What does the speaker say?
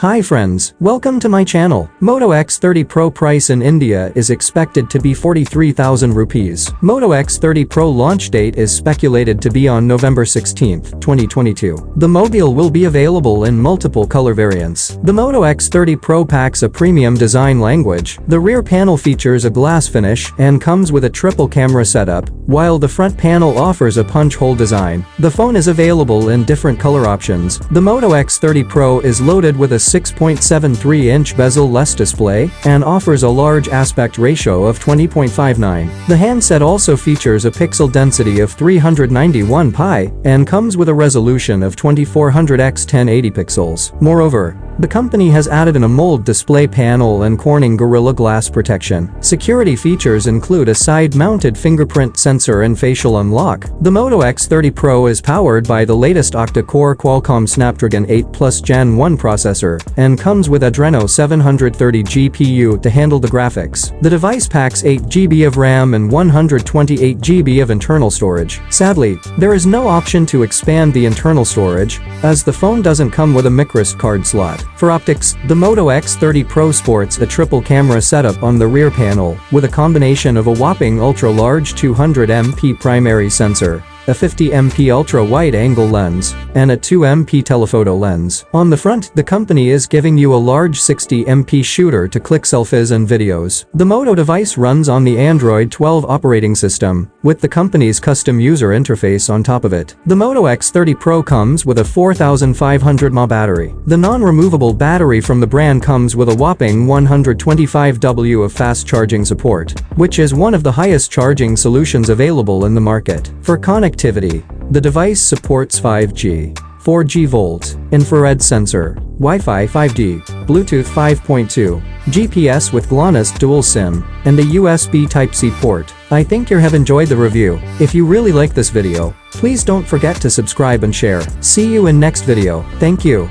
Hi friends, welcome to my channel. Moto X30 Pro price in India is expected to be 43,000 rupees. Moto X30 Pro launch date is speculated to be on November 16, 2022. The mobile will be available in multiple color variants. The Moto X30 Pro packs a premium design language. The rear panel features a glass finish and comes with a triple camera setup, while the front panel offers a punch hole design. The phone is available in different color options. The Moto X30 Pro is loaded with a 6.73-inch bezel-less display and offers a large aspect ratio of 20.59. The handset also features a pixel density of 391 pi and comes with a resolution of 2400 x 1080 pixels. Moreover, the company has added an AMOLED display panel and Corning Gorilla Glass protection. Security features include a side-mounted fingerprint sensor and facial unlock. The Moto X30 Pro is powered by the latest octa-core Qualcomm Snapdragon 8 Plus Gen 1 processor and comes with Adreno 730 GPU to handle the graphics. The device packs 8 GB of RAM and 128 GB of internal storage. Sadly, there is no option to expand the internal storage, as the phone doesn't come with a microSD card slot. For optics, the Moto X30 Pro sports a triple camera setup on the rear panel, with a combination of a whopping ultra-large 200MP primary sensor, a 50MP ultra-wide-angle lens, and a 2MP telephoto lens. On the front, the company is giving you a large 60MP shooter to click selfies and videos. The Moto device runs on the Android 12 operating system, with the company's custom user interface on top of it. The Moto X30 Pro comes with a 4500 mAh battery. The non-removable battery from the brand comes with a whopping 125 W of fast charging support, which is one of the highest charging solutions available in the market. For connectivity, the device supports 5G, 4G Volt, infrared sensor, Wi-Fi 5G, Bluetooth 5.2, GPS with GLONASS dual SIM, and a USB Type-C port. I think you have enjoyed the review. If you really like this video, please don't forget to subscribe and share. See you in next video. Thank you.